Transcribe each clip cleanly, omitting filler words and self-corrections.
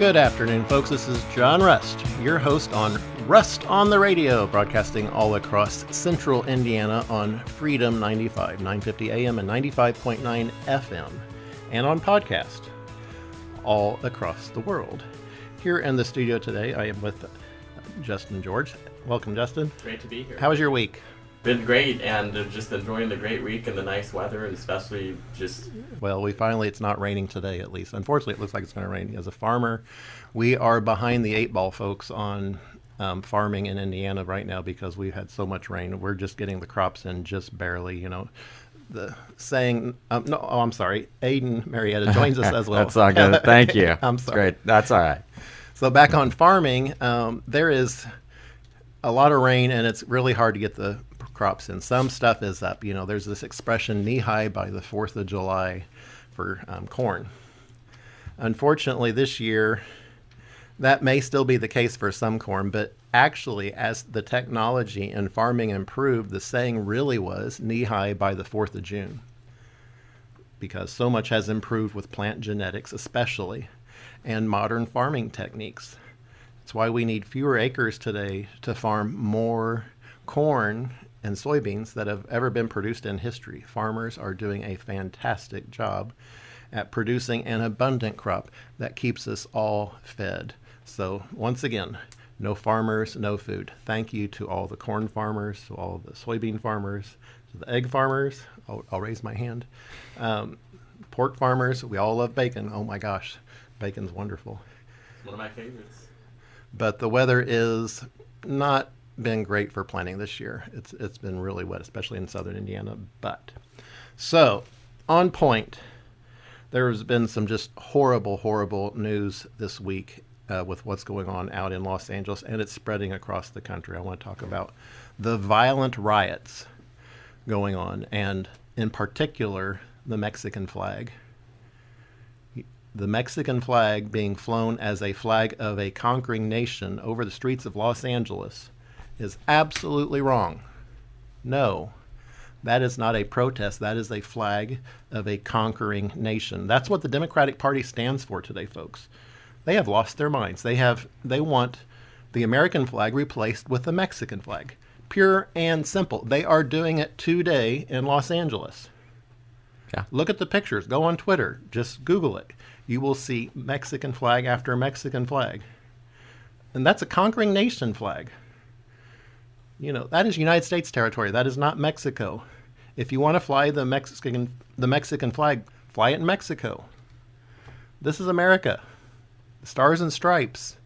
Good afternoon, folks. This is John Rust, your host on Rust on the Radio, broadcasting all across central Indiana on Freedom 95, 950 AM and 95.9 FM, and on podcast all across the world. Here in the studio today, I am with Justin and George. Welcome, Justin. Great to be here. How was your week? Been great, and just enjoying the great week and the nice weather, and especially just... Well, it's not raining today, at least. Unfortunately, it looks like it's going to rain. As a farmer, we are behind the eight ball, folks, on farming in Indiana right now because we've had so much rain. We're just getting the crops in just barely, The saying, I'm sorry, Aiden Marietta joins us as well. That's all good. Thank you. I'm sorry. Great. That's all right. So back on farming, there is a lot of rain, and it's really hard to get the crops in. Some stuff is up. There's this expression, knee-high by the 4th of July for corn. Unfortunately, this year, that may still be the case for some corn, but actually, as the technology in farming improved, the saying really was knee-high by the 4th of June, because so much has improved with plant genetics especially, and modern farming techniques. That's why we need fewer acres today to farm more corn and soybeans that have ever been produced in history. Farmers are doing a fantastic job at producing an abundant crop that keeps us all fed. So once again, no farmers, no food. Thank you to all the corn farmers, to all the soybean farmers, to the egg farmers. I'll raise my hand. Pork farmers, we all love bacon. Oh my gosh, bacon's wonderful. One of my favorites. But the weather is not been great for planting this year. It's been really wet, especially in southern Indiana. But so on point, there's been some just horrible news this week with what's going on out in Los Angeles, and it's spreading across the country. I want to talk about the violent riots going on, and in particular, the Mexican flag. The Mexican flag being flown as a flag of a conquering nation over the streets of Los Angeles is absolutely wrong. No, that is not a protest. That is a flag of a conquering nation. That's what the Democratic Party stands for today, folks. They have lost their minds. They want the American flag replaced with the Mexican flag. Pure and simple. They are doing it today in Los Angeles. Yeah. Look at the pictures. Go on Twitter. Just Google it. You will see Mexican flag after Mexican flag. And that's a conquering nation flag. That is United States territory. That is not Mexico. If you want to fly the Mexican flag, fly it in Mexico. This is America. Stars and stripes.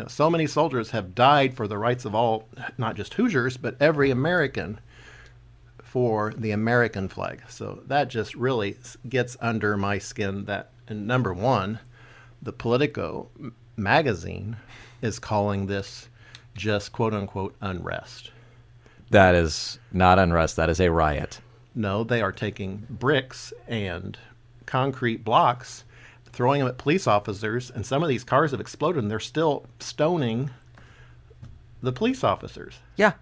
So many soldiers have died for the rights of all, not just Hoosiers, but every American, for the American flag. So that just really gets under my skin that, and number one, the Politico magazine is calling this just quote-unquote unrest. That is not unrest. That is a riot. No, they are taking bricks and concrete blocks, throwing them at police officers, and some of these cars have exploded, and they're still stoning the police officers. Yeah.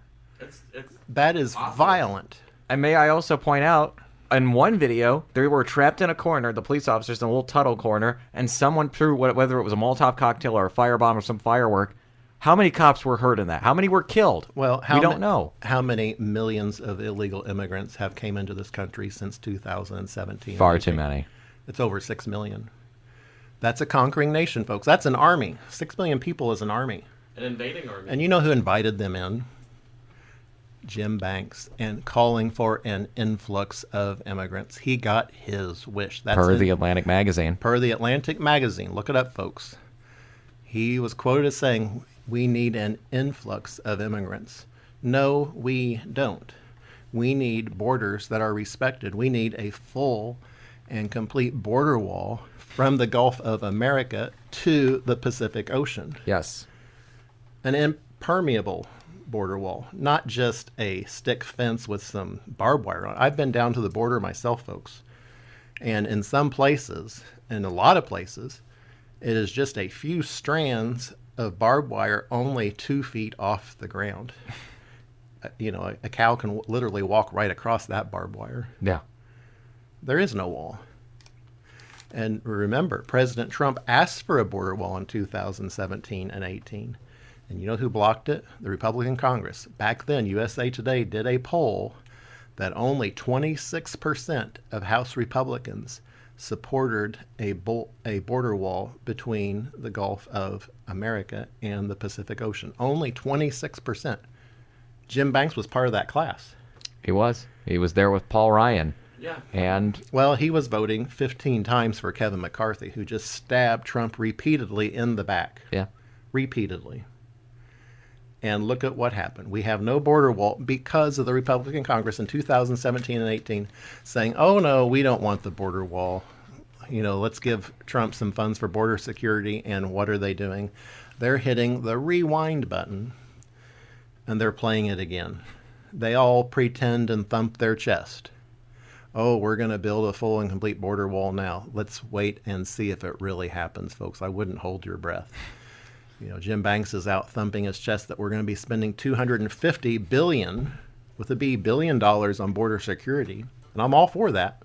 That is awesome. Violent. And may I also point out, in one video, they were trapped in a corner, the police officers in a little tunnel corner, and someone threw, whether it was a Molotov cocktail or a firebomb or some firework. How many cops were hurt in that? How many were killed? Well, we don't know. How many millions of illegal immigrants have came into this country since 2017? Far too many. It's over 6 million. That's a conquering nation, folks. That's an army. 6 million people is an army. An invading army. And you know who invited them in? Jim Banks, and calling for an influx of immigrants. He got his wish. That's per the Atlantic magazine. Per the Atlantic magazine. Look it up, folks. He was quoted as saying, "We need an influx of immigrants." No, we don't. We need borders that are respected. We need a full and complete border wall from the Gulf of America to the Pacific Ocean. Yes. An impermeable border wall, not just a stick fence with some barbed wire on it. I've been down to the border myself, folks. And in some places, in a lot of places, it is just a few strands of barbed wire only 2 feet off the ground. A cow can literally walk right across that barbed wire. Yeah. There is no wall. And remember, President Trump asked for a border wall in 2017 and 18. And you know who blocked it? The Republican Congress. Back then, USA Today did a poll that only 26% of House Republicans supported a border wall between the Gulf of America and the Pacific Ocean. Only 26%. Jim Banks was part of that class. He was. He was there with Paul Ryan. Yeah. And Well, he was voting 15 times for Kevin McCarthy, who just stabbed Trump repeatedly in the back. yeah, Repeatedly. And look at what happened. We have no border wall because of the Republican Congress in 2017 and 18 saying, oh, no, we don't want the border wall. You know, let's give Trump some funds for border security. And what are they doing? They're hitting the rewind button and they're playing it again. They all pretend and thump their chest. Oh, we're going to build a full and complete border wall now. Let's wait and see if it really happens, folks. I wouldn't hold your breath. You know, Jim Banks is out thumping his chest that we're going to be spending $250 billion, with a B, billion dollars on border security. And I'm all for that.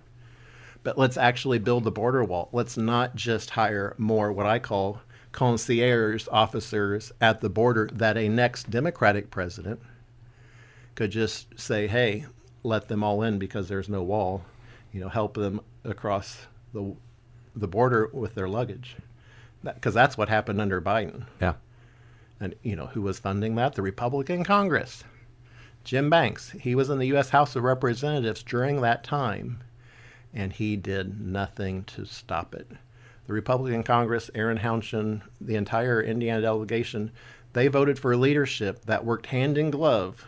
But let's actually build the border wall. Let's not just hire more what I call concierge officers at the border that a next Democratic president could just say, hey, let them all in because there's no wall. You know, help them across the border with their luggage. Because that's what happened under Biden. yeah. And, you know, who was funding that? The Republican Congress. Jim Banks. He was in the U.S. House of Representatives during that time, and he did nothing to stop it. The Republican Congress, Aaron Hounchin, the entire Indiana delegation, they voted for leadership that worked hand in glove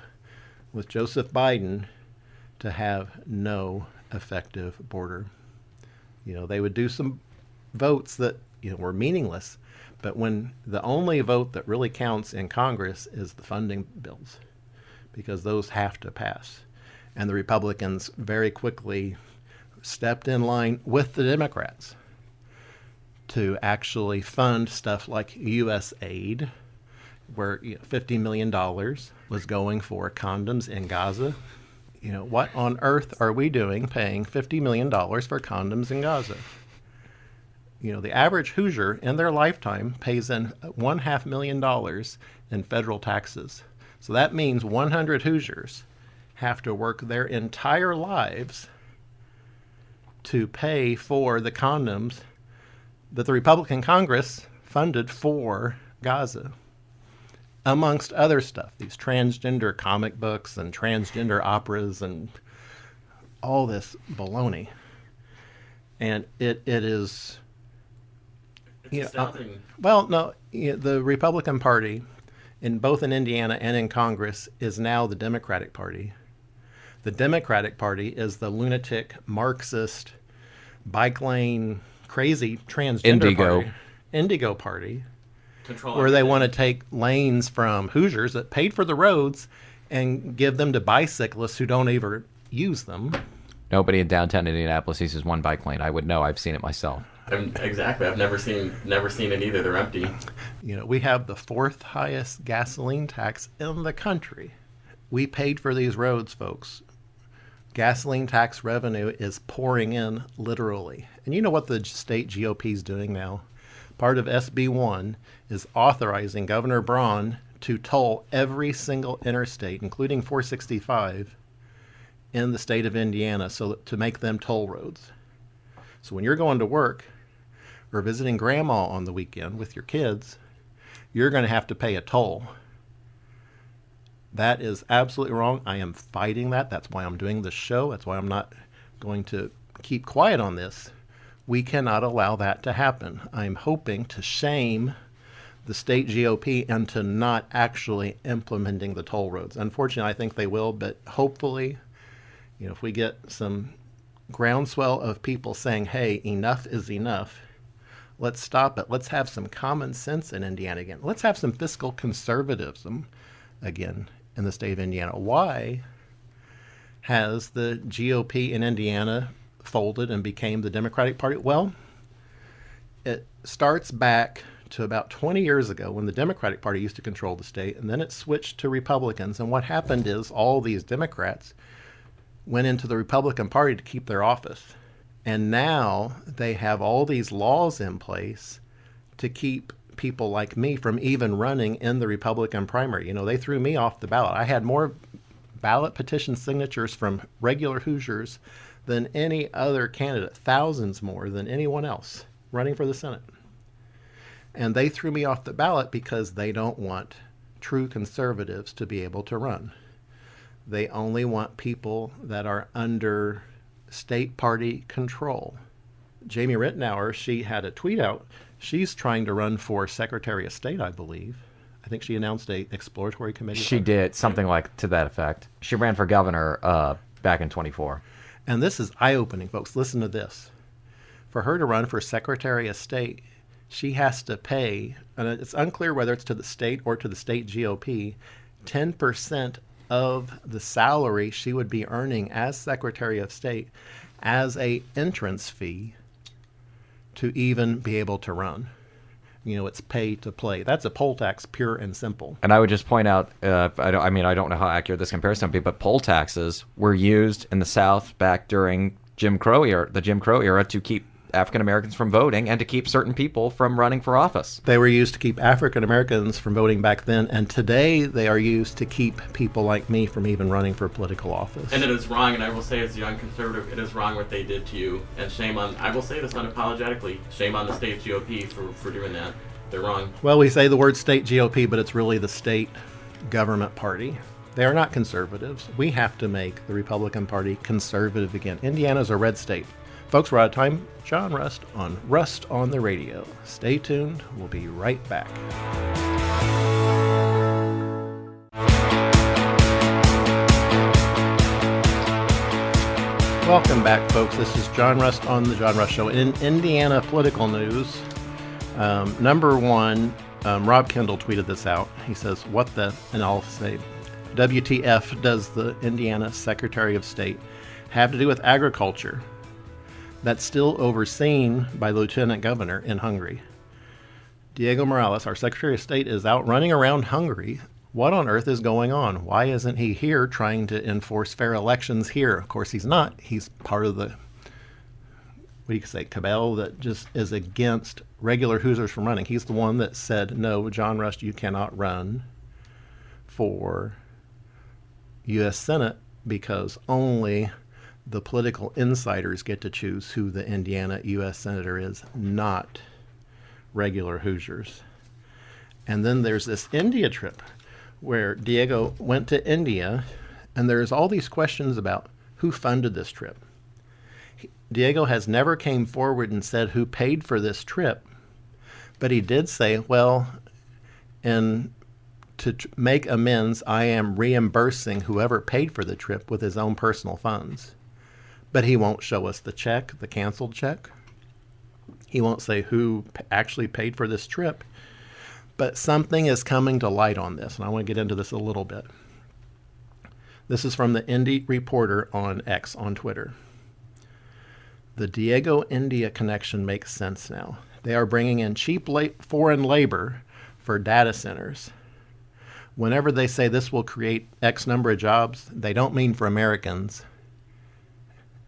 with Joseph Biden to have no effective border. You know, they would do some votes that were meaningless, but when the only vote that really counts in Congress is the funding bills, because those have to pass. And the Republicans very quickly stepped in line with the Democrats to actually fund stuff like U.S. aid, where $50 million was going for condoms in Gaza. You know, what on earth are we doing paying $50 million for condoms in Gaza? You know, the average Hoosier in their lifetime pays in $500,000 in federal taxes. So that means 100 Hoosiers have to work their entire lives to pay for the condoms that the Republican Congress funded for Gaza, amongst other stuff. These transgender comic books and transgender operas and all this baloney. And it is... It's astounding. The Republican Party, in both in Indiana and in Congress, is now the Democratic Party. The Democratic Party is the lunatic, Marxist, bike lane, crazy transgender Indigo Party, where they want to take lanes from Hoosiers that paid for the roads and give them to bicyclists who don't ever use them. Nobody in downtown Indianapolis uses one bike lane. I would know. I've seen it myself. Exactly. I've never seen it either. They're empty. You know, we have the fourth highest gasoline tax in the country. We paid for these roads, folks. Gasoline tax revenue is pouring in literally. And you know what the state GOP is doing now? Part of SB 1 is authorizing Governor Braun to toll every single interstate, including 465, in the state of Indiana, to make them toll roads. So when you're going to work or visiting grandma on the weekend with your kids, you're going to have to pay a toll. That is absolutely wrong. I am fighting that. That's why I'm doing this show. That's why I'm not going to keep quiet on this. We cannot allow that to happen. I'm hoping to shame the state GOP into not actually implementing the toll roads. Unfortunately, I think they will, but hopefully, if we get some groundswell of people saying, hey, enough is enough, let's stop it. Let's have some common sense in Indiana again. Let's have some fiscal conservatism again in the state of Indiana. Why has the GOP in Indiana folded and became the Democratic Party? Well, it starts back to about 20 years ago when the Democratic Party used to control the state, and then it switched to Republicans. And what happened is all these Democrats went into the Republican Party to keep their office. And now they have all these laws in place to keep people like me from even running in the Republican primary. They threw me off the ballot. I had more ballot petition signatures from regular Hoosiers than any other candidate, thousands more than anyone else running for the Senate. And they threw me off the ballot because they don't want true conservatives to be able to run. They only want people that are under state party control. Jamie Rittenauer, she had a tweet out. She's trying to run for Secretary of State, I believe. I think she announced a exploratory committee. She did, something like to that effect. She ran for governor back in 24. And this is eye-opening, folks. Listen to this. For her to run for Secretary of State, she has to pay, and it's unclear whether it's to the state or to the state GOP, 10% of the salary she would be earning as Secretary of State as a entrance fee to even be able to run. It's pay to play. That's a poll tax, pure and simple. And I would just point out, I don't know how accurate this comparison would be, but poll taxes were used in the South back during the Jim Crow era to keep African Americans from voting and to keep certain people from running for office. They were used to keep African Americans from voting back then, and today they are used to keep people like me from even running for political office. And it is wrong, and I will say as a young conservative, it is wrong what they did to you, and shame on, I will say this unapologetically, shame on the state GOP for doing that. They're wrong. Well, we say the word state GOP, but it's really the state government party. They are not conservatives. We have to make the Republican Party conservative again. Indiana's a red state. Folks, we're out of time. John Rust on the Radio. Stay tuned. We'll be right back. Welcome back, folks. This is John Rust on the John Rust Show. In Indiana political news, number one, Rob Kendall tweeted this out. He says, and I'll say, WTF does the Indiana Secretary of State have to do with agriculture that's still overseen by the Lieutenant Governor in Hungary? Diego Morales, our Secretary of State, is out running around Hungary. What on earth is going on? Why isn't he here trying to enforce fair elections here? Of course he's not. He's part of the, cabal that just is against regular Hoosiers from running. He's the one that said, no, John Rust, you cannot run for U.S. Senate because only the political insiders get to choose who the Indiana U.S. Senator is, not regular Hoosiers. And then there's this India trip where Diego went to India, and there's all these questions about who funded this trip. Diego has never came forward and said who paid for this trip, but he did say, well, and to make amends, I am reimbursing whoever paid for the trip with his own personal funds. But he won't show us the check, the canceled check. He won't say who actually paid for this trip. But something is coming to light on this, and I want to get into this a little bit. This is from the Indy Reporter on X, on Twitter. The Diego-India connection makes sense now. They are bringing in cheap foreign labor for data centers. Whenever they say this will create X number of jobs, they don't mean for Americans.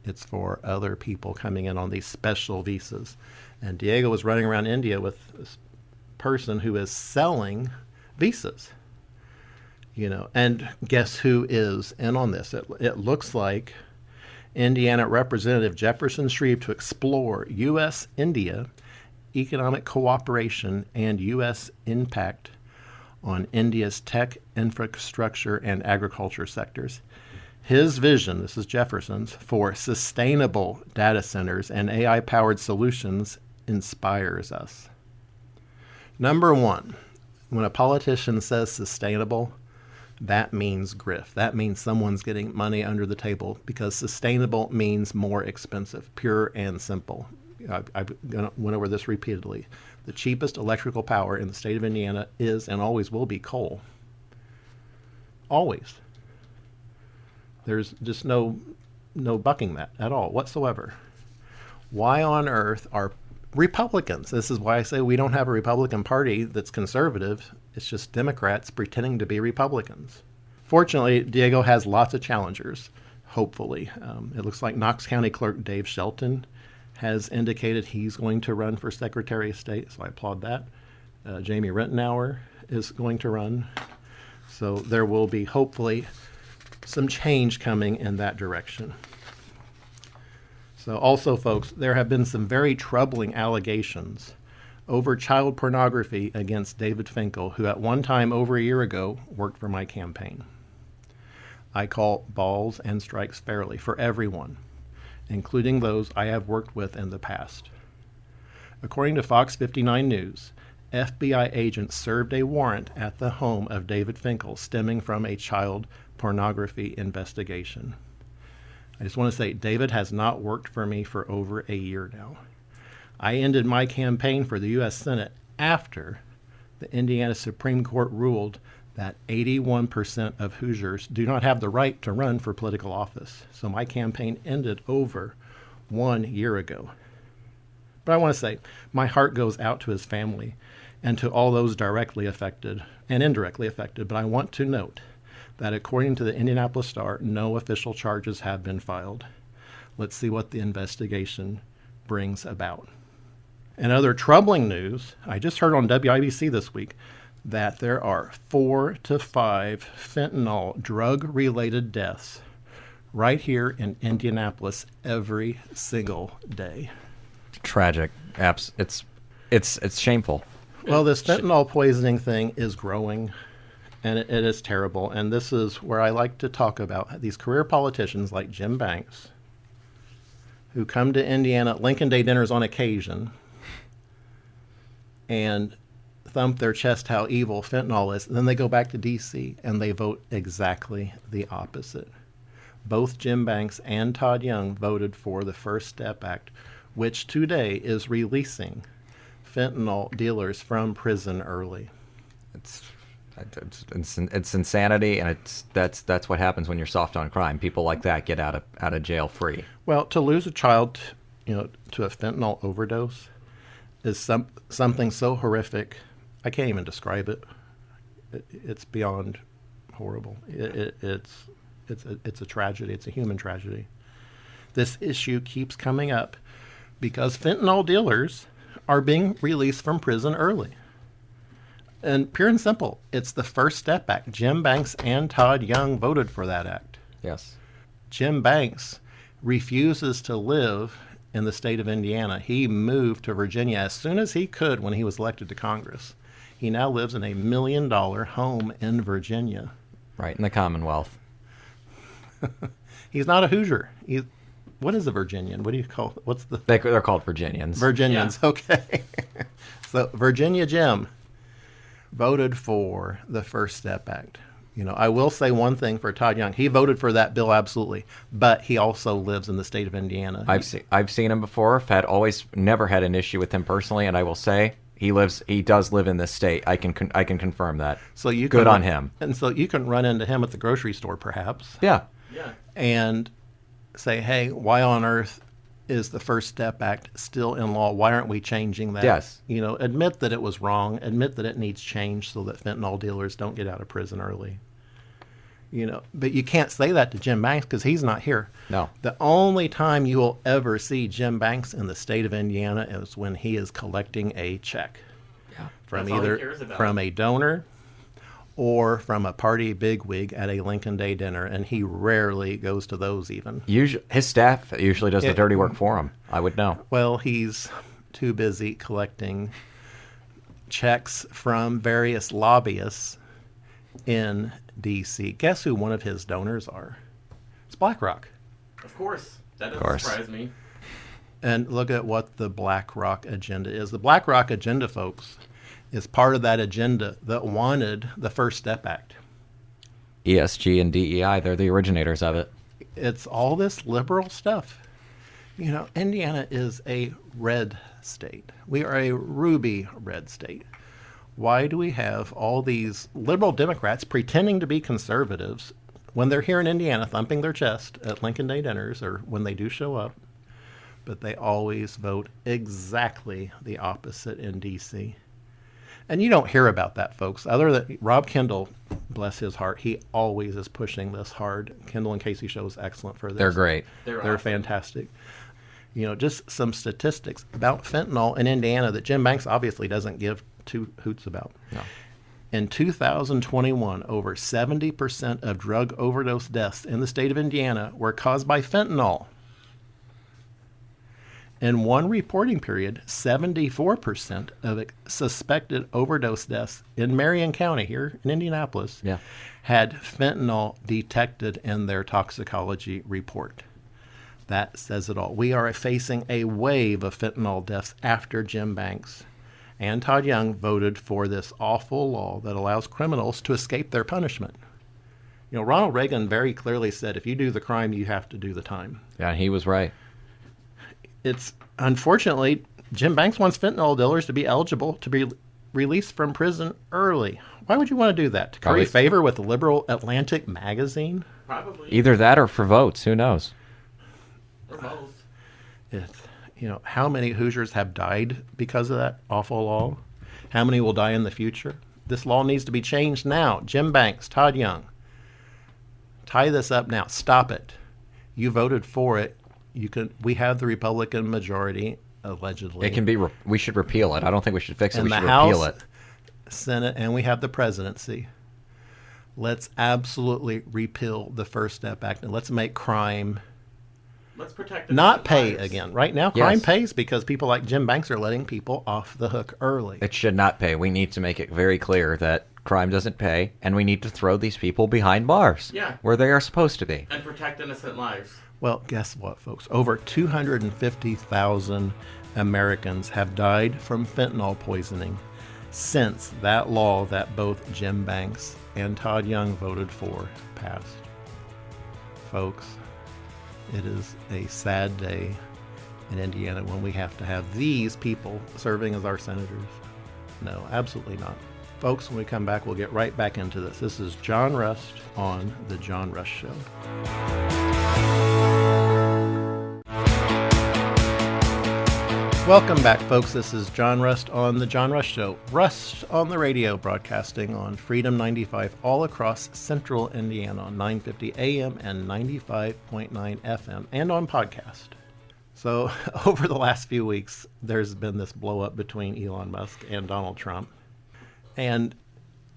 It's for other people coming in on these special visas. And Diego was running around India with this person who is selling visas. And guess who is in on this? It looks like Indiana Representative Jefferson Shreve to explore U.S.-India economic cooperation and U.S. impact on India's tech, infrastructure, and agriculture sectors. His vision, this is Jefferson's, for sustainable data centers and AI-powered solutions inspires us. Number one, when a politician says sustainable, that means grift. That means someone's getting money under the table because sustainable means more expensive, pure and simple. I've went over this repeatedly. The cheapest electrical power in the state of Indiana is and always will be coal. Always. There's just no bucking that at all whatsoever. Why on earth are Republicans? This is why I say we don't have a Republican Party that's conservative. It's just Democrats pretending to be Republicans. Fortunately, Diego has lots of challengers, hopefully. It looks like Knox County Clerk Dave Shelton has indicated he's going to run for Secretary of State, so I applaud that. Jamie Rittenauer is going to run. So there will be hopefully some change coming in that direction. So also, folks, there have been some very troubling allegations over child pornography against David Finkel, who at one time over a year ago worked for my campaign. I call balls and strikes fairly for everyone, including those I have worked with in the past. According to Fox 59 News, FBI agents served a warrant at the home of David Finkel stemming from a child pornography investigation. I just want to say, David has not worked for me for over a year now. I ended my campaign for the U.S. Senate after the Indiana Supreme Court ruled that 81% of Hoosiers do not have the right to run for political office. So my campaign ended over 1 year ago. But I want to say, my heart goes out to his family and to all those directly affected and indirectly affected. But I want to note that according to the Indianapolis Star, no official charges have been filed. Let's see what the investigation brings about. In other troubling news, I just heard on WIBC this week that there are 4 to 5 fentanyl drug-related deaths right here in Indianapolis every single day. Tragic. It's shameful. Well, this fentanyl poisoning thing is growing, and it is terrible. And this is where I like to talk about these career politicians like Jim Banks, who come to Indiana at Lincoln Day dinners on occasion and thump their chest how evil fentanyl is. And then they go back to D.C. and they vote exactly the opposite. Both Jim Banks and Todd Young voted for the First Step Act, which today is releasing fentanyl dealers from prison early. It's insanity, and that's what happens when you're soft on crime. People like that get out of jail free. Well, to lose a child, to a fentanyl overdose is something so horrific. I can't even describe it. It's beyond horrible. It's a tragedy. It's a human tragedy. This issue keeps coming up because fentanyl dealers are being released from prison early. And pure and simple, it's the First Step Act. Jim Banks and Todd Young voted for that act. Yes. Jim Banks refuses to live in the state of Indiana. He moved to Virginia as soon as he could when he was elected to Congress. He now lives in a $1 million home in Virginia. Right, in the Commonwealth. He's not a Hoosier. What is a Virginian? What do you call it? They're called Virginians. Virginians, yeah. Okay. So Virginia Jim voted for the First Step Act. I will say one thing for Todd Young. He voted for that bill, absolutely, but he also lives in the state of Indiana. I've seen him before. Never had an issue with him personally, and I will say he does live in this state. I can confirm that. So good on him. And so you can run into him at the grocery store, perhaps. Yeah. Yeah. And say, hey, why on earth is the First Step Act still in law? Why aren't we changing that? Yes. Admit that it was wrong. Admit that it needs change so that fentanyl dealers don't get out of prison early. But you can't say that to Jim Banks because he's not here. No. The only time you will ever see Jim Banks in the state of Indiana is when he is collecting a check. Yeah. From That's all he either cares about. from a donor or from a party bigwig at a Lincoln Day dinner, and he rarely goes to those even. His staff usually does the dirty work for him. I would know. Well, he's too busy collecting checks from various lobbyists in D.C. Guess who one of his donors are? It's BlackRock. Of course. That doesn't surprise me. And look at what the BlackRock agenda is. The BlackRock agenda, folks, is part of that agenda that wanted the First Step Act. ESG and DEI, they're the originators of it. It's all this liberal stuff. Indiana is a red state. We are a ruby red state. Why do we have all these liberal Democrats pretending to be conservatives when they're here in Indiana thumping their chest at Lincoln Day dinners or when they do show up? But they always vote exactly the opposite in D.C. And you don't hear about that, folks. Other than Rob Kendall, bless his heart, he always is pushing this hard. Kendall and Casey show is excellent for this. They're great. They're awesome. fantastic. Just some statistics about fentanyl in Indiana that Jim Banks obviously doesn't give two hoots about. No. In 2021, over 70% of drug overdose deaths in the state of Indiana were caused by fentanyl. In one reporting period, 74% of suspected overdose deaths in Marion County, here in Indianapolis, had fentanyl detected in their toxicology report. That says it all. We are facing a wave of fentanyl deaths after Jim Banks and Todd Young voted for this awful law that allows criminals to escape their punishment. Ronald Reagan very clearly said, if you do the crime, you have to do the time. Yeah, he was right. It's unfortunately, Jim Banks wants fentanyl dealers to be eligible to be released from prison early. Why would you want to do that? To curry favor with the liberal Atlantic magazine? Probably. Either that or for votes. Who knows? Or both. How many Hoosiers have died because of that awful law? How many will die in the future? This law needs to be changed now. Jim Banks, Todd Young, tie this up now. Stop it. You voted for it. We have the Republican majority, allegedly. It can be. We should repeal it. I don't think we should fix it. In we the should House, repeal it. Senate, and we have the presidency. Let's absolutely repeal the First Step Act and let's make crime Let's protect not pay lives. again. Right now, crime pays because people like Jim Banks are letting people off the hook early. It should not pay. We need to make it very clear that crime doesn't pay, and we need to throw these people behind bars. Yeah. Where they are supposed to be. And protect innocent lives. Well, guess what, folks? Over 250,000 Americans have died from fentanyl poisoning since that law that both Jim Banks and Todd Young voted for passed. Folks, it is a sad day in Indiana when we have to have these people serving as our senators. No, absolutely not. Folks, when we come back, we'll get right back into this. This is John Rust on The John Rust Show. Welcome back, folks. This is John Rust on The John Rust Show. Rust on the radio, broadcasting on Freedom 95 all across central Indiana on 950 AM and 95.9 FM and on podcast. So over the last few weeks, there's been this blow up between Elon Musk and Donald Trump. And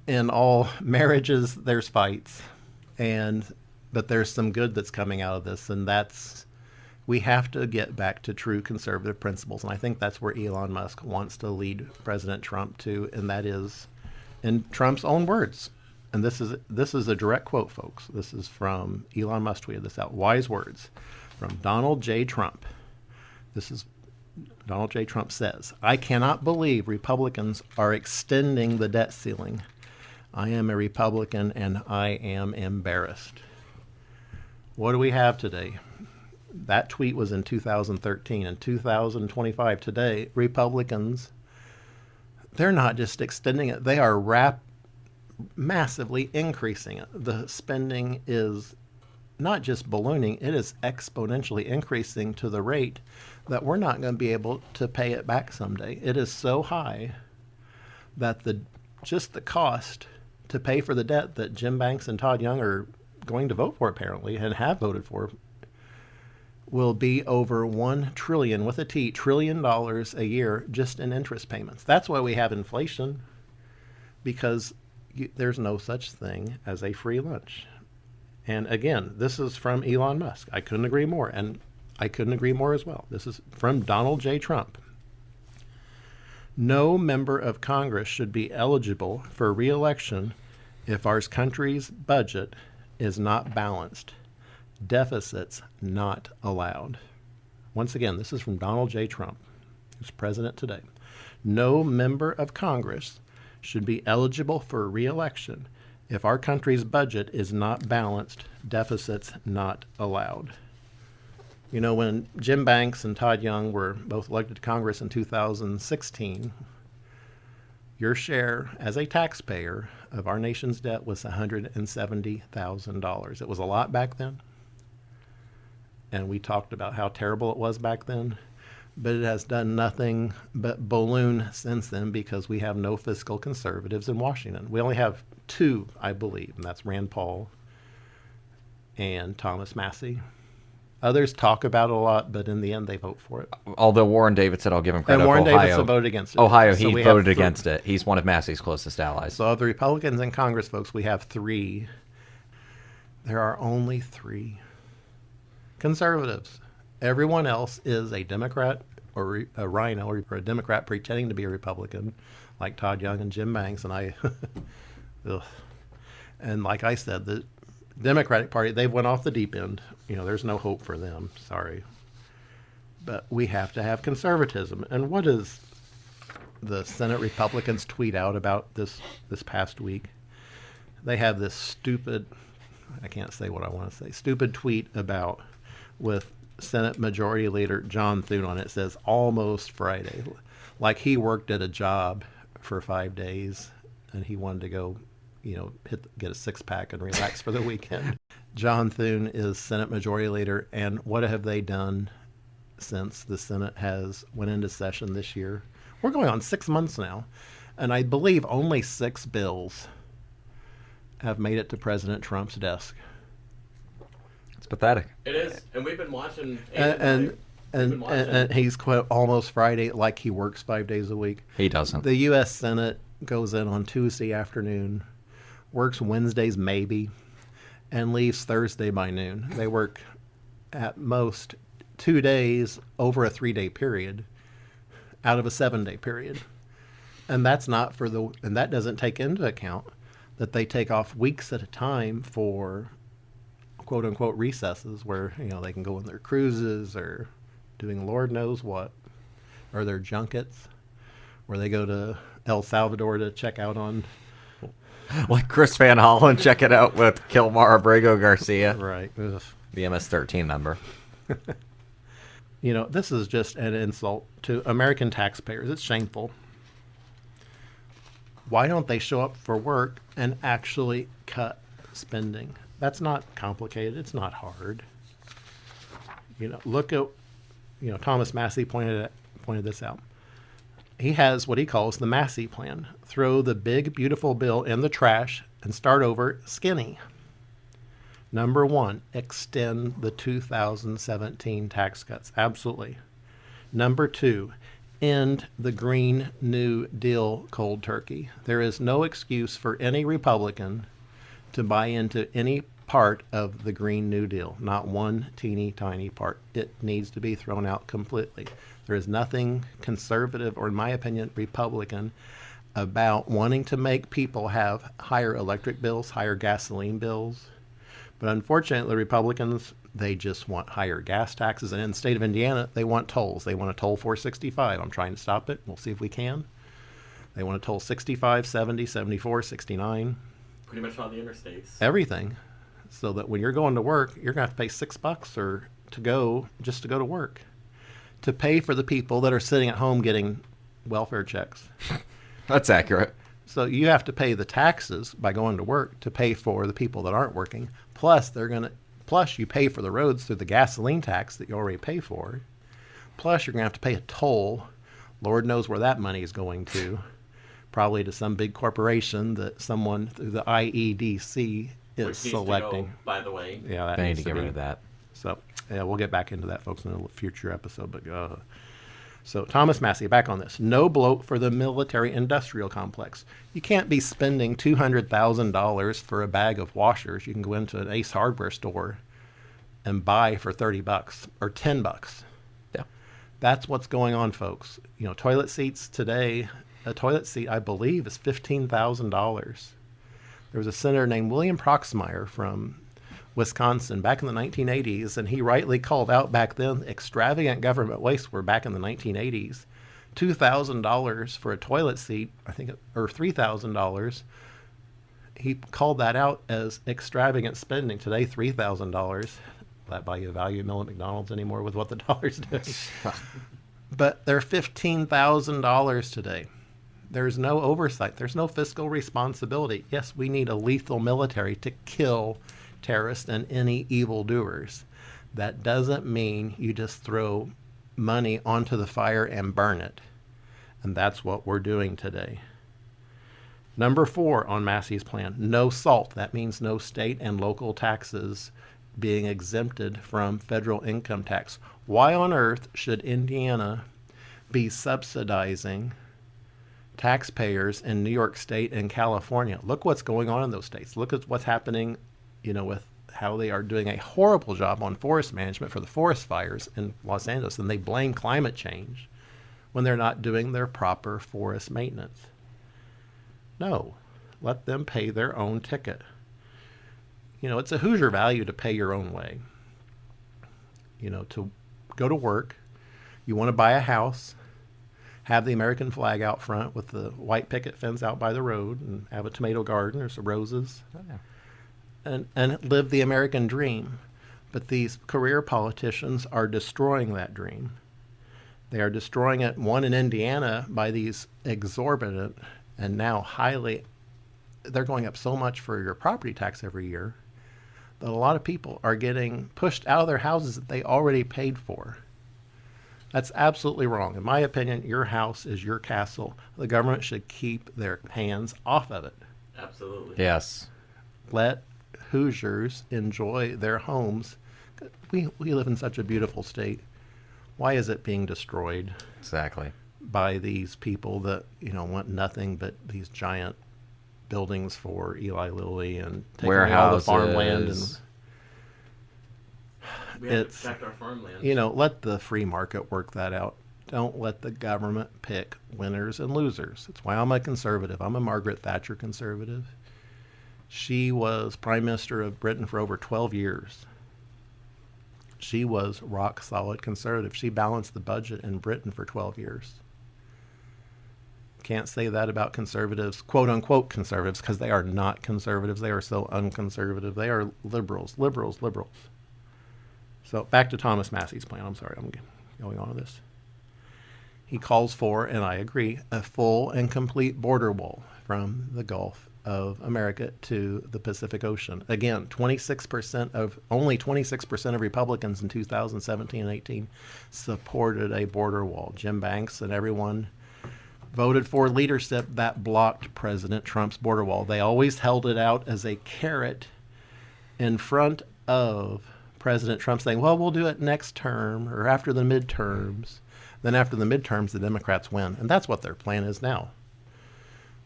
in all marriages, there's fights. But there's some good that's coming out of this, and that's we have to get back to true conservative principles. And I think that's where Elon Musk wants to lead President Trump to, and that is in Trump's own words. And this is a direct quote, folks. This is from Elon Musk tweeted this out. Wise words from Donald J. Trump. This is Donald J. Trump says, I cannot believe Republicans are extending the debt ceiling. I am a Republican and I am embarrassed. What do we have today? That tweet was in 2013. In 2025, today, Republicans, they're not just extending it, they are massively increasing it. The spending is not just ballooning, it is exponentially increasing to the rate that we're not going to be able to pay it back someday. It is so high that just the cost to pay for the debt that Jim Banks and Todd Young are going to vote for, apparently, and have voted for, will be over $1 trillion, with a T, trillion dollars a year just in interest payments. That's why we have inflation, because there's no such thing as a free lunch. And again, this is from Elon Musk. I couldn't agree more, and I couldn't agree more as well. This is from Donald J. Trump. No member of Congress should be eligible for re-election if our country's budget is not balanced. Deficits not allowed. Once again, this is from Donald J. Trump, who's president today. No member of Congress should be eligible for re-election if our country's budget is not balanced. Deficits not allowed. You know, when Jim Banks and Todd Young were both elected to Congress in 2016, your share as a taxpayer of our nation's debt was $170,000. It was a lot back then. And we talked about how terrible it was back then. But it has done nothing but balloon since then because we have no fiscal conservatives in Washington. We only have two, I believe, and that's Rand Paul and Thomas Massie. Others talk about it a lot, but in the end, they vote for it. Although Warren David said, I'll give him credit. And Warren Ohio, Davidson voted against it. Ohio, So he we have voted against it. He's one of Massey's closest allies. So of the Republicans in Congress, folks, we have 3. There are only 3 conservatives. Everyone else is a Democrat or a rhino or a Democrat pretending to be a Republican, like Todd Young and Jim Banks. And ugh. And like I said, the Democratic Party, they went off the deep end. There's no hope for them. Sorry. But we have to have conservatism. And what does the Senate Republicans tweet out about this past week? They have this stupid, I can't say what I want to say, stupid tweet about with Senate Majority Leader John Thune on it. It says, almost Friday. Like he worked at a job for 5 days and he wanted to go get a 6-pack and relax for the weekend. John Thune is Senate Majority Leader, and what have they done since the Senate has went into session this year? We're going on 6 months now, and I believe only 6 bills have made it to President Trump's desk. It's pathetic. It is, and we've been watching. And he's quote almost Friday, like he works 5 days a week. He doesn't. The U.S. Senate goes in on Tuesday afternoon, works Wednesdays maybe, and leaves Thursday by noon. They work at most 2 days over a 3-day period out of a 7-day period. And that's not and that doesn't take into account that they take off weeks at a time for quote unquote recesses where, they can go on their cruises or doing Lord knows what, or their junkets where they go to El Salvador to check out on like Chris Van Hollen, check it out with Kilmar Abrego Garcia. Right. Ugh. The MS-13 member. This is just an insult to American taxpayers. It's shameful. Why don't they show up for work and actually cut spending? That's not complicated. It's not hard. Look at, Thomas Massey pointed this out. He has what he calls the Massey Plan. Throw the big, beautiful bill in the trash and start over skinny. Number 1, extend the 2017 tax cuts. Absolutely. Number 2, end the Green New Deal cold turkey. There is no excuse for any Republican to buy into any part of the Green New Deal. Not one teeny tiny part. It needs to be thrown out completely. There is nothing conservative or, in my opinion, Republican about wanting to make people have higher electric bills, higher gasoline bills. But unfortunately, Republicans, they just want higher gas taxes. And in the state of Indiana, they want tolls. They want to toll 465. I'm trying to stop it. We'll see if we can. They want to toll 65, 70, 74, 69. Pretty much all the interstates. Everything. So that when you're going to work, you're going to have to pay $6 or to go to work. To pay for the people that are sitting at home getting welfare checks. That's accurate. So you have to pay the taxes by going to work to pay for the people that aren't working. Plus you pay for the roads through the gasoline tax that you already pay for. Plus you're going to have to pay a toll. Lord knows where that money is going to. Probably to some big corporation that someone through the IEDC is selecting. To go, by the way. Yeah, that They need needs to get rid of that. So yeah, we'll get back into that, folks, in a future episode. But so Thomas Massey, back on this. No bloat for the military-industrial complex. You can't be spending $200,000 for a bag of washers. You can go into an Ace Hardware store and buy for $30 or $10. Yeah. That's what's going on, folks. Toilet seats today. A toilet seat, I believe, is $15,000. There was a senator named William Proxmire from Wisconsin back in the 1980s, and he rightly called out back then extravagant government waste were back in the 1980s. $2,000 for a toilet seat, I think, or $3,000. He called that out as extravagant spending. Today, $3,000. That buy you a value meal at McDonald's anymore with what the dollar's doing. But they're $15,000 today. There's no oversight. There's no fiscal responsibility. Yes, we need a lethal military to kill terrorists and any evildoers. That doesn't mean you just throw money onto the fire and burn it. And that's what we're doing today. Number 4 on Massey's plan, no SALT. That means no state and local taxes being exempted from federal income tax. Why on earth should Indiana be subsidizing taxpayers in New York State and California? Look what's going on in those states. Look at what's happening, with how they are doing a horrible job on forest management for the forest fires in Los Angeles, and they blame climate change when they're not doing their proper forest maintenance. No, let them pay their own ticket. It's a Hoosier value to pay your own way. To go to work, you want to buy a house, have the American flag out front with the white picket fence out by the road, and have a tomato garden or some roses, and live the American dream. But these career politicians are destroying that dream. They are destroying it, one in Indiana, by these exorbitant and now they're going up so much for your property tax every year that a lot of people are getting pushed out of their houses that they already paid for. That's absolutely wrong. In my opinion, your house is your castle. The government should keep their hands off of it. Absolutely. Yes. Let Hoosiers enjoy their homes. We live in such a beautiful state. Why is it being destroyed? Exactly. By these people that, want nothing but these giant buildings for Eli Lilly and taking away all the farmland, and we have to protect our farmland. Let the free market work that out. Don't let the government pick winners and losers. That's why I'm a conservative. I'm a Margaret Thatcher conservative. She was Prime Minister of Britain for over 12 years. She was rock solid conservative. She balanced the budget in Britain for 12 years. Can't say that about conservatives, quote unquote conservatives, because they are not conservatives. They are so unconservative. They are liberals. So back to Thomas Massey's plan. I'm sorry, I'm going on to this. He calls for, and I agree, a full and complete border wall from the Gulf of America to the Pacific Ocean. Again, only 26% of Republicans in 2017 and 18 supported a border wall. Jim Banks and everyone voted for leadership that blocked President Trump's border wall. They always held it out as a carrot in front of President Trump, saying, well, we'll do it next term or after the midterms. Then after the midterms, the Democrats win. And that's what their plan is now.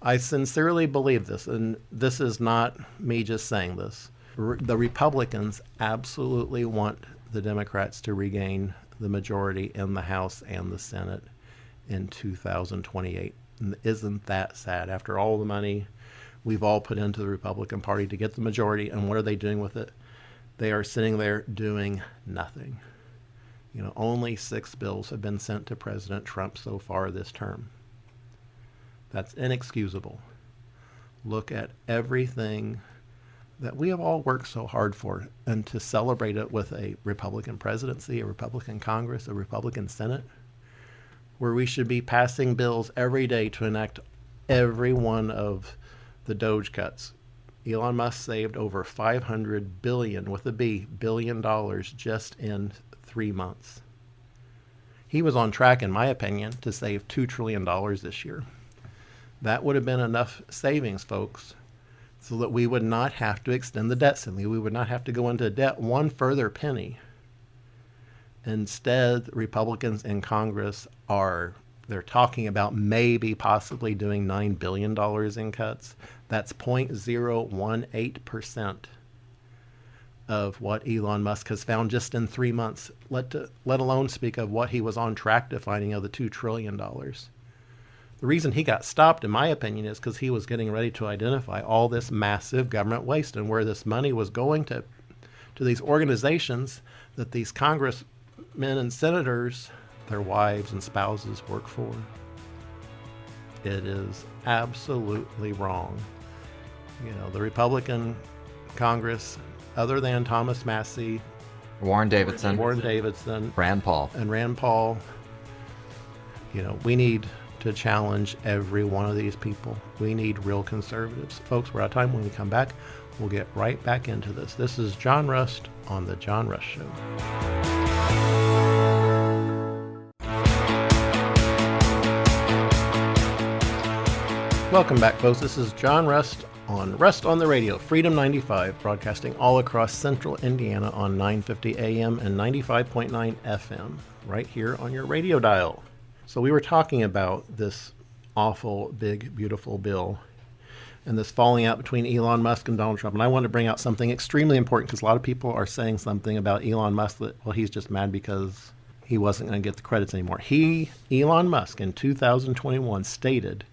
I sincerely believe this, and this is not me just saying this. The Republicans absolutely want the Democrats to regain the majority in the House and the Senate in 2028. And isn't that sad? After all the money we've all put into the Republican Party to get the majority, and what are they doing with it? They are sitting there doing nothing. Only 6 bills have been sent to President Trump so far this term. That's inexcusable. Look at everything that we have all worked so hard for, and to celebrate it with a Republican presidency, a Republican Congress, a Republican Senate, where we should be passing bills every day to enact every one of the Doge cuts. Elon Musk saved over $500 billion, with a B, billion dollars just in 3 months. He was on track, in my opinion, to save $2 trillion this year. That would have been enough savings, folks, so that we would not have to extend the debt ceiling. We would not have to go into debt one further penny. Instead, Republicans in Congress they're talking about maybe possibly doing $9 billion in cuts. That's 0.018% of what Elon Musk has found just in 3 months, let alone speak of what he was on track to finding of the $2 trillion. The reason he got stopped, in my opinion, is because he was getting ready to identify all this massive government waste and where this money was going to these organizations that these congressmen and senators, their wives and spouses, work for. It is absolutely wrong. The Republican Congress, other than Thomas Massey, Warren Davidson, Rand Paul, we need to challenge every one of these people. We need real conservatives. Folks, we're out of time. When we come back, we'll get right back into this. This is John Rust on The John Rust Show. Welcome back, folks. This is John Rust on the Radio, Freedom 95, broadcasting all across central Indiana on 950 AM and 95.9 FM, right here on your radio dial. So we were talking about this awful, big, beautiful bill and this falling out between Elon Musk and Donald Trump. And I want to bring out something extremely important because a lot of people are saying something about Elon Musk that, well, he's just mad because he wasn't going to get the credits anymore. Elon Musk, in 2021 stated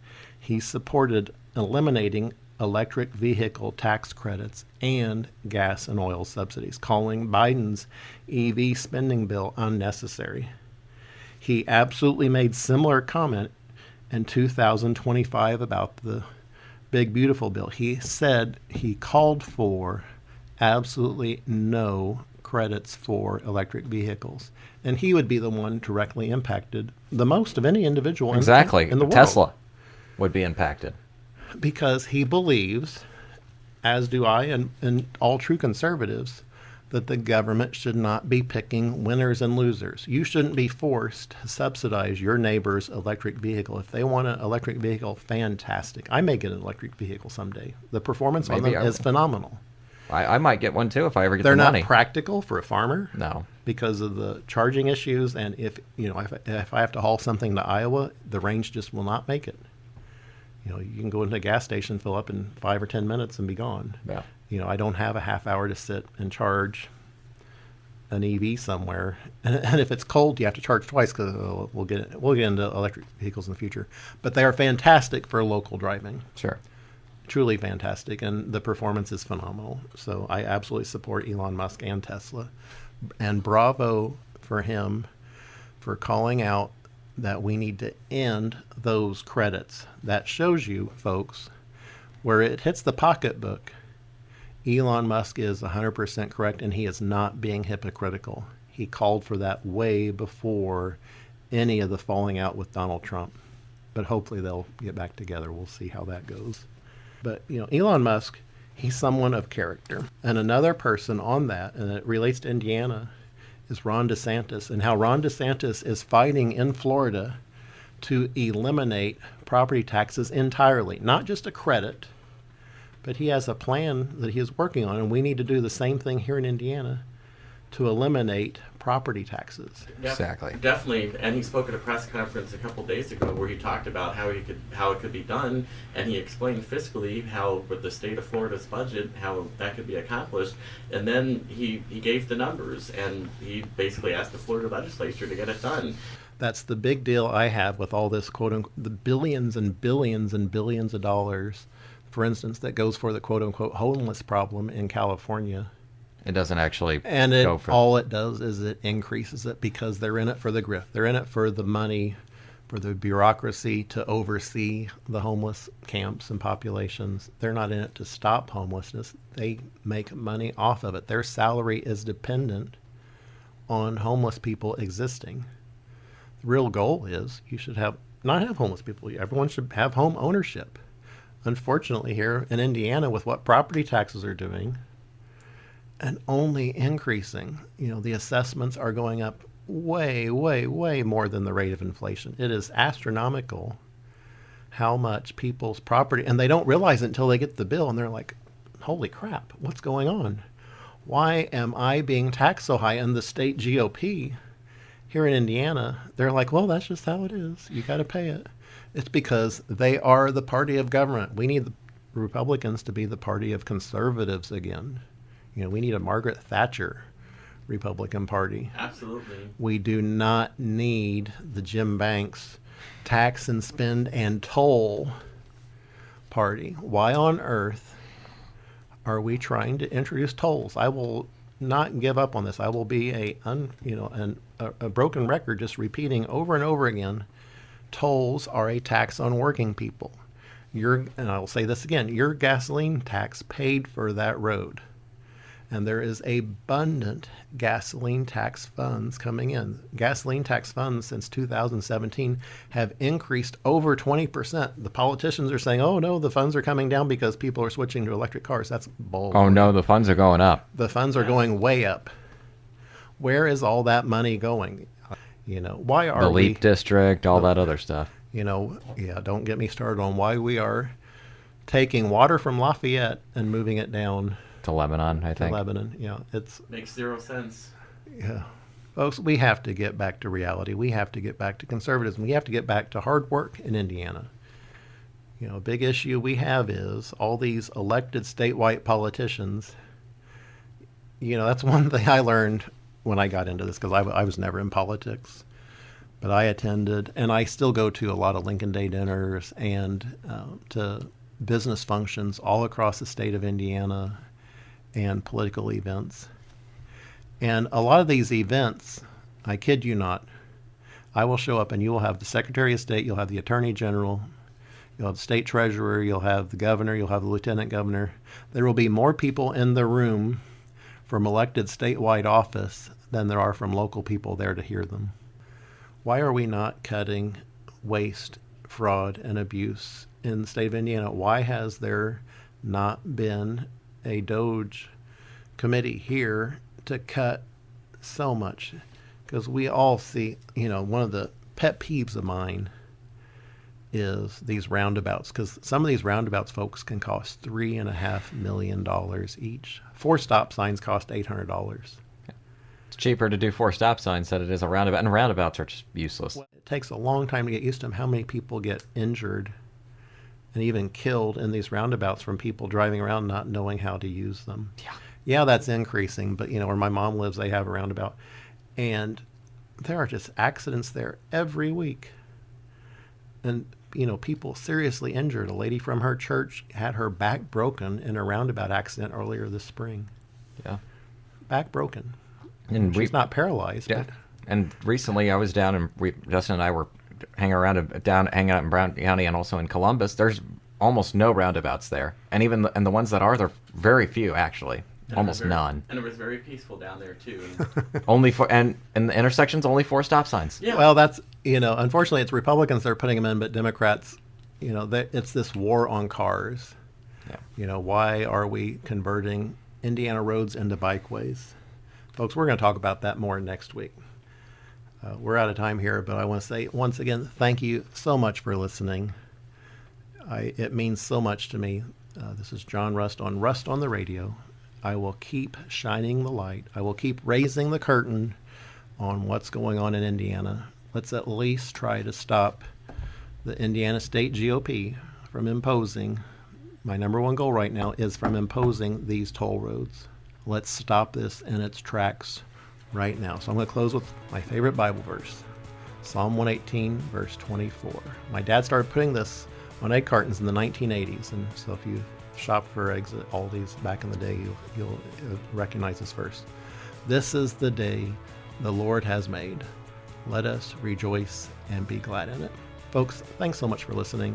he supported eliminating electric vehicle tax credits and gas and oil subsidies, calling Biden's EV spending bill unnecessary. He absolutely made similar comment in 2025 about the big beautiful bill. He said he called for absolutely no credits for electric vehicles, and he would be the one directly impacted the most of any individual Exactly. in the world. Tesla would be impacted. Because he believes, as do I and all true conservatives, that the government should not be picking winners and losers. You shouldn't be forced to subsidize your neighbor's electric vehicle. If they want an electric vehicle, fantastic. I may get an electric vehicle someday. The performance on them is phenomenal. I might get one too if I ever get They're the money. not practical for a farmer. No. Because of the charging issues, and if I have to haul something to Iowa, the range just will not make it. You can go into a gas station, fill up in 5 or 10 minutes, and be gone. Yeah. I don't have a half hour to sit and charge an EV somewhere. And if it's cold, you have to charge twice because we'll get into electric vehicles in the future. But they are fantastic for local driving. Sure. Truly fantastic, and the performance is phenomenal. So I absolutely support Elon Musk and Tesla. And bravo for him for calling out that we need to end those credits. That shows you, folks, where it hits the pocketbook, Elon Musk is 100% correct, and he is not being hypocritical. He called for that way before any of the falling out with Donald Trump. But hopefully they'll get back together. We'll see how that goes. But, Elon Musk, he's someone of character. And another person on that, and it relates to Indiana, is Ron DeSantis, and how Ron DeSantis is fighting in Florida to eliminate property taxes entirely. Not just a credit, but he has a plan that he is working on, and we need to do the same thing here in Indiana to eliminate property taxes. Exactly. Definitely, and he spoke at a press conference a couple days ago where he talked about how it could be done, and he explained fiscally how with the state of Florida's budget how that could be accomplished, and then he gave the numbers, and he basically asked the Florida legislature to get it done. That's the big deal I have with all this quote-unquote, the billions and billions and billions of dollars, for instance, that goes for the quote-unquote homeless problem in California. It doesn't actually go for all it does is it increases it because they're in it for the grift. They're in it for the money, for the bureaucracy to oversee the homeless camps and populations. They're not in it to stop homelessness. They make money off of it. Their salary is dependent on homeless people existing. The real goal is you should not have homeless people. Everyone should have home ownership. Unfortunately, here in Indiana, with what property taxes are doing, and only increasing, the assessments are going up way, way, way more than the rate of inflation. It is astronomical how much people's property, and they don't realize it until they get the bill, and they're like, holy crap, what's going on? Why am I being taxed so high? And the state GOP here in Indiana, they're like, well, that's just how it is. You got to pay it. It's because they are the party of government. We need the Republicans to be the party of conservatives again. We need a Margaret Thatcher Republican Party. Absolutely. We do not need the Jim Banks tax and spend and toll party. Why on earth are we trying to introduce tolls? I will not give up on this. I will be a broken record just repeating over and over again. Tolls are a tax on working people. And I'll say this again, your gasoline tax paid for that road. And there is abundant gasoline tax funds coming in. Gasoline tax funds since 2017 have increased over 20%. The politicians are saying, oh, no, the funds are coming down because people are switching to electric cars. That's bull. Oh, no, the funds are going up. The funds are going way up. Where is all that money going? Why are the LEAP district, all that other stuff. Yeah, don't get me started on why we are taking water from Lafayette and moving it down To Lebanon, I to think. Lebanon. It's Makes zero sense. yeah. Folks, we have to get back to reality. We have to get back to conservatism. We have to get back to hard work in Indiana. A big issue we have is all these elected statewide politicians. That's one thing I learned when I got into this, because I was never in politics. But I attended, and I still go to a lot of Lincoln Day dinners and to business functions all across the state of Indiana and political events. And a lot of these events, I kid you not, I will show up and you will have the Secretary of State, you'll have the Attorney General, you'll have the State Treasurer, you'll have the Governor, you'll have the Lieutenant Governor. There will be more people in the room from elected statewide office than there are from local people there to hear them. Why are we not cutting waste, fraud, and abuse in the state of Indiana? Why has there not been a DOJ committee here to cut so much? Because we all see, one of the pet peeves of mine is these roundabouts, because some of these roundabouts, folks, can cost $3.5 million each. 4 stop signs cost $800. It's cheaper to do 4 stop signs than it is a roundabout, and roundabouts are just useless. It takes a long time to get used to them. How many people get injured and even killed in these roundabouts from people driving around not knowing how to use them? Yeah, that's increasing, but where my mom lives, they have a roundabout, and there are just accidents there every week. And people seriously injured. A lady from her church had her back broken in a roundabout accident earlier this spring. Yeah. Back broken. And She's not paralyzed. Yeah. But And recently I was down, and Justin and I were hanging out in Brown County and also in Columbus. There's almost no roundabouts there. And even the ones that are, they're very few, actually. Almost none. And it was very peaceful down there too. And the intersections, only 4 stop signs. Yeah. Well, that's, unfortunately, it's Republicans that are putting them in, but Democrats, it's this war on cars. Yeah. Why are we converting Indiana roads into bikeways? Folks, we're going to talk about that more next week. We're out of time here, but I want to say once again, thank you so much for listening. It means so much to me. This is John Rust on the Radio. I will keep shining the light. I will keep raising the curtain on what's going on in Indiana. Let's at least try to stop the Indiana State GOP from imposing. My number one goal right now is from imposing these toll roads. Let's stop this in its tracks right now. So I'm going to close with my favorite Bible verse, Psalm 118, verse 24. My dad started putting this on egg cartons in the 1980s, and so if you shop for eggs at Aldi's back in the day, you'll recognize this verse. This is the day the Lord has made. Let us rejoice and be glad in it. Folks, thanks so much for listening.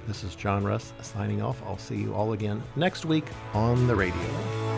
This is John Russ signing off. I'll see you all again next week on the radio.